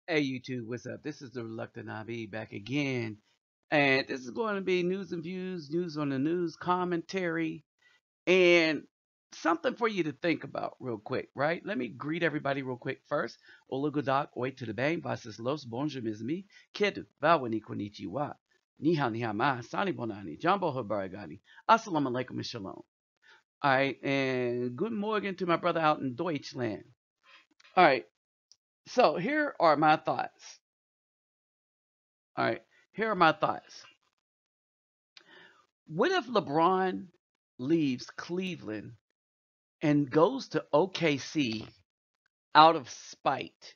Hey YouTube, what's up? This is the Reluctant IB back again. And this is going to be news and views, news on the news, commentary, and something for you to think about real quick, right? Let me greet everybody real quick first. Olugodak, oi to the bang, vasis los, bonjour, mes amis, kid, vawani konnichiwa, ni hao ma, sani bonani, jambo habaragani, assalamu alaikum and shalom. All right, and good morning to my brother out in Deutschland. All right, so here are my thoughts. All right, here are my thoughts. What if LeBron leaves Cleveland and goes to OKC out of spite?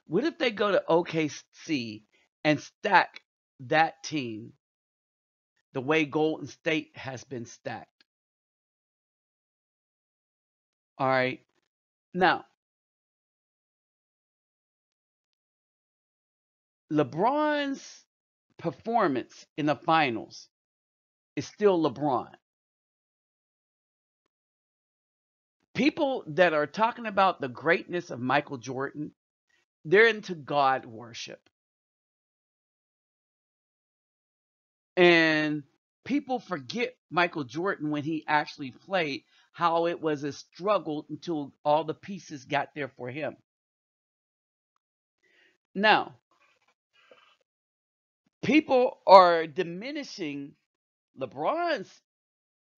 What if they go to OKC and stack that team the way Golden State has been stacked? All right. Now, LeBron's performance in the finals is still LeBron. People that are talking about the greatness of Michael Jordan, they're into God worship. And people forget Michael Jordan when he actually played, how it was a struggle until all the pieces got there for him. Now, people are diminishing LeBron's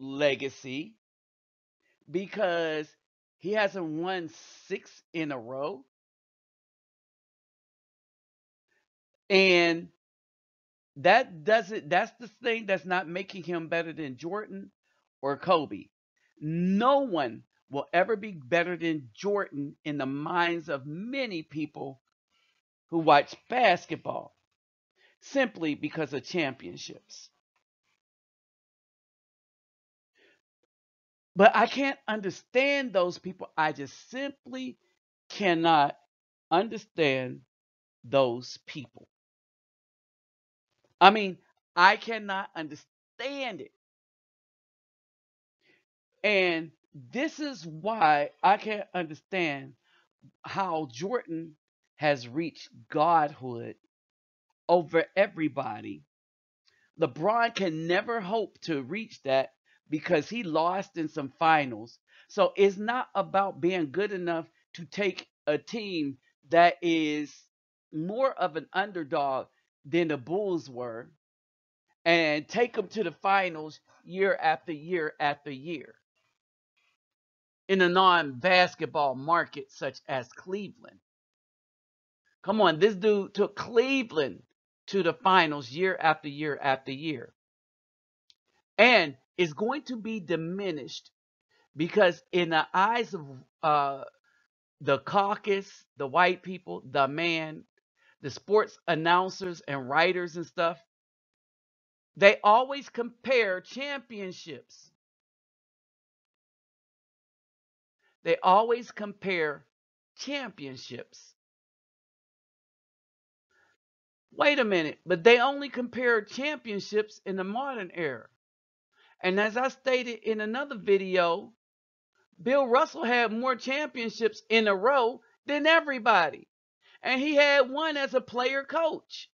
legacy because he hasn't won 6 in a row. And that's the thing that's not making him better than Jordan or Kobe. No one will ever be better than Jordan in the minds of many people who watch basketball simply because of championships. But I can't understand those people. I just simply cannot understand those people. I mean, I cannot understand it. And this is why I can't understand how Jordan has reached godhood over everybody. LeBron can never hope to reach that because he lost in some finals. So it's not about being good enough to take a team that is more of an underdog than the Bulls were and take them to the finals year after year after year in a non basketball market such as Cleveland. Come on, this dude took Cleveland to the finals year after year after year. And is going to be diminished because, in the eyes of the caucus, the white people, the man, the sports announcers and writers and stuff, they always compare championships. They always compare championships. Wait a minute, but they only compare championships in the modern era. And as I stated in another video, Bill Russell had more championships in a row than everybody. And he had one as a player coach.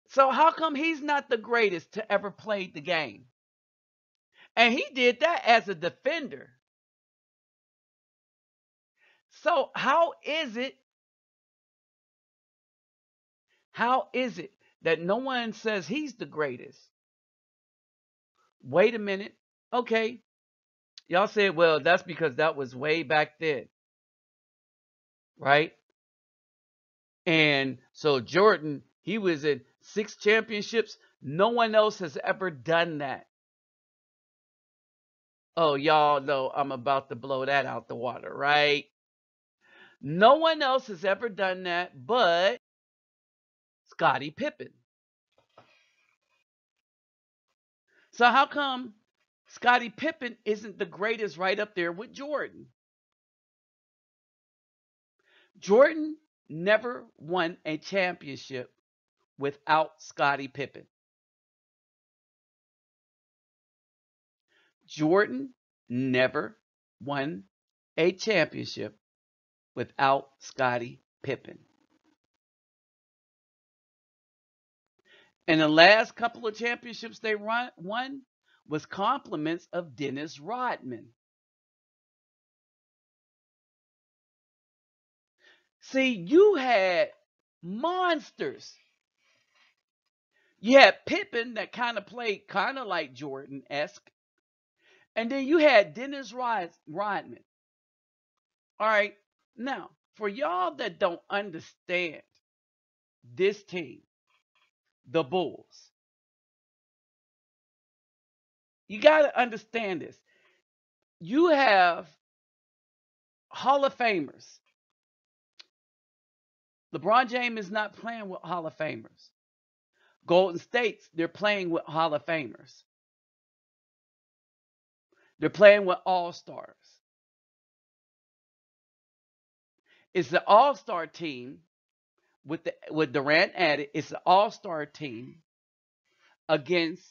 So how come he's not the greatest to ever play the game? And he did that as a defender. So how is it that no one says he's the greatest? Wait a minute. Okay. Y'all said, well, that's because that was way back then, right? And so Jordan, he was in 6 championships. No one else has ever done that. Oh, y'all know I'm about to blow that out the water, right? No one else has ever done that but Scottie Pippen. So how come Scottie Pippen isn't the greatest right up there with Jordan? Jordan never won a championship without Scottie Pippen. Jordan never won a championship without Scottie Pippen. And the last couple of championships they won was compliments of Dennis Rodman. See, you had monsters. You had Pippen that kind of played kind of like Jordan esque. And then you had Dennis Rodman. All right. Now, for y'all that don't understand this team, the Bulls, you got to understand this. You have Hall of Famers. LeBron James is not playing with Hall of Famers. Golden States, they're playing with Hall of Famers. They're playing with All Stars. It's the All Star team with Durant added. It's the All Star team against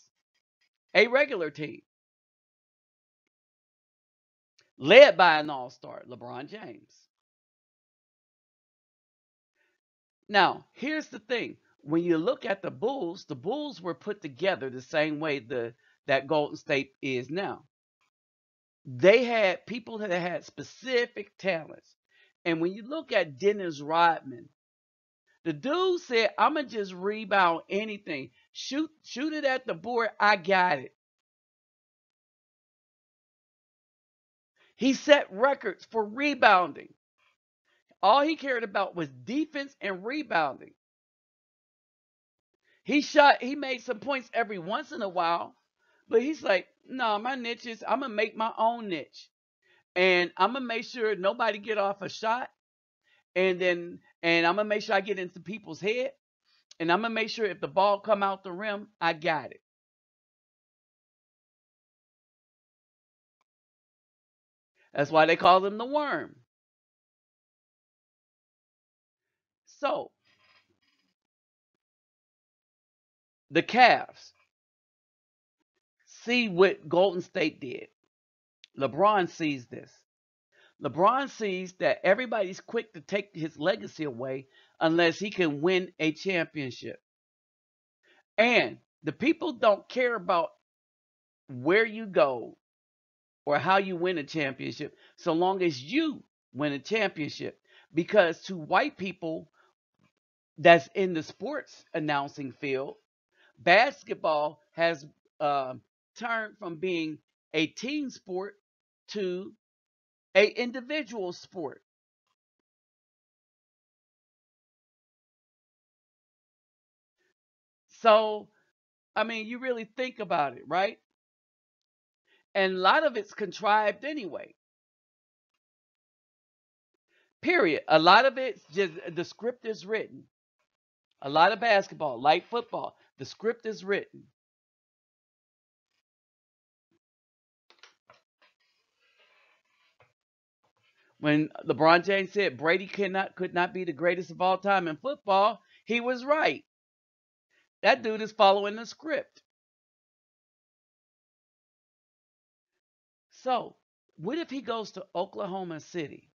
a regular team led by an All Star, LeBron James. Now, here's the thing. When you look at the Bulls were put together the same way that Golden State is now. They had people that had specific talents. And when you look at Dennis Rodman, the dude said, I'm gonna just rebound anything. Shoot it at the board. I got it. He set records for rebounding. All he cared about was defense and rebounding. He made some points every once in a while, but he's like, no, my niche is I'm gonna make my own niche. And I'm gonna make sure nobody get off a shot. And I'm gonna make sure I get into people's head. And I'm gonna make sure if the ball come out the rim, I got it. That's why they call him the worm. So the Cavs see what Golden State did. LeBron sees this. LeBron sees that everybody's quick to take his legacy away unless he can win a championship. And the people don't care about where you go or how you win a championship so long as you win a championship. Because to white people that's in the sports announcing field, basketball has turned from being a team sport to a individual sport. So, I mean, you really think about it, right? And a lot of it's contrived anyway. Period. A lot of it's just the script is written. A lot of basketball, like football, the script is written. When LeBron James said Brady could not be the greatest of all time in football, he was right. That dude is following the script. So, what if he goes to Oklahoma City,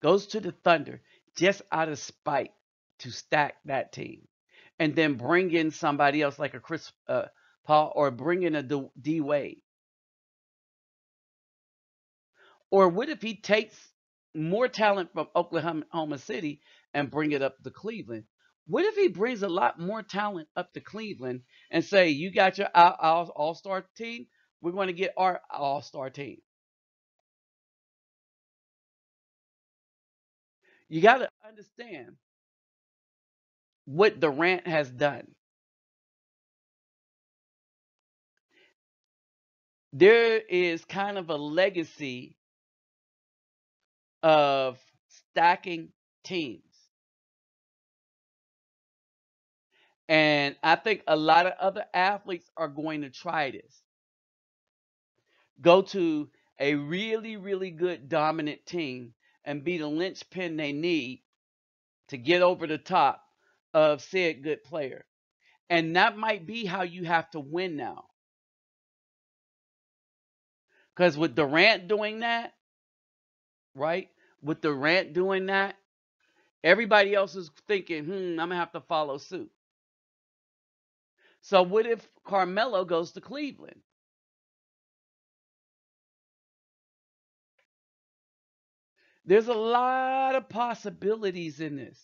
goes to the Thunder just out of spite to stack that team, and then bring in somebody else like a Chris Paul or bring in a D Wade? Or what if he takes more talent from Oklahoma City and bring it up to Cleveland? What if he brings a lot more talent up to Cleveland and say, you got your all-star team? We're going to get our all-star team. You got to understand what Durant has done. There is kind of a legacy of stacking teams. And I think a lot of other athletes are going to try this. Go to a really, really good dominant team and be the linchpin they need to get over the top of said good player. And that might be how you have to win now. Because with Durant doing that, right? With Durant doing that, everybody else is thinking, I'm gonna have to follow suit. So what if Carmelo goes to Cleveland? There's a lot of possibilities in this.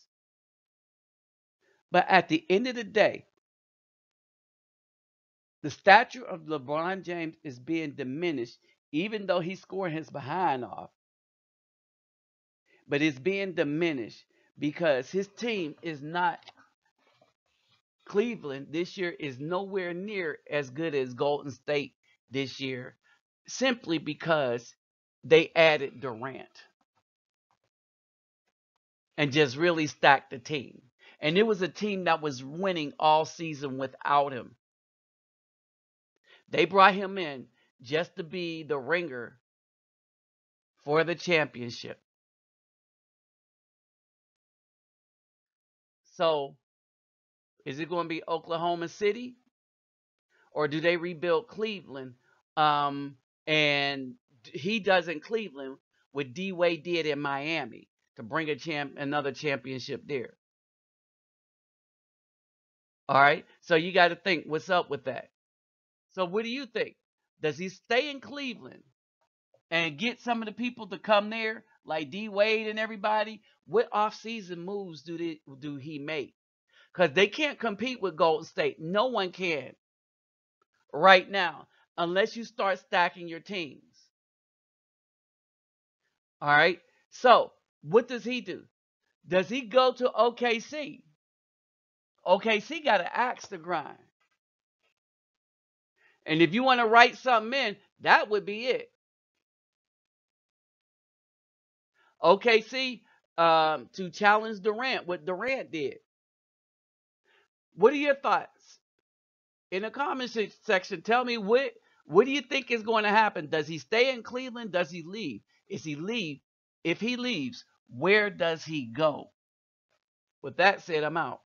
But at the end of the day, the stature of LeBron James is being diminished, even though he's scoring his behind off. But it's being diminished because his team is not, Cleveland this year is nowhere near as good as Golden State this year, simply because they added Durant and just really stacked the team. And it was a team that was winning all season without him. They brought him in just to be the ringer for the championship. So, is it going to be Oklahoma City or do they rebuild Cleveland? And he does in Cleveland what D Wade did in Miami to bring another championship there. All right. So you got to think what's up with that. So what do you think? Does he stay in Cleveland and get some of the people to come there, like D Wade and everybody? What off-season moves do he make? Because they can't compete with Golden State. No one can right now unless you start stacking your teams. All right. So what does he do? Does he go to OKC? OKC got an axe to grind. And if you want to write something in, that would be it. OKC to challenge Durant, what Durant did. What are your thoughts? In the comment section, tell me what do you think is going to happen? Does he stay in Cleveland? Does he leave? Is he leave? If he leaves, where does he go? With that said, I'm out.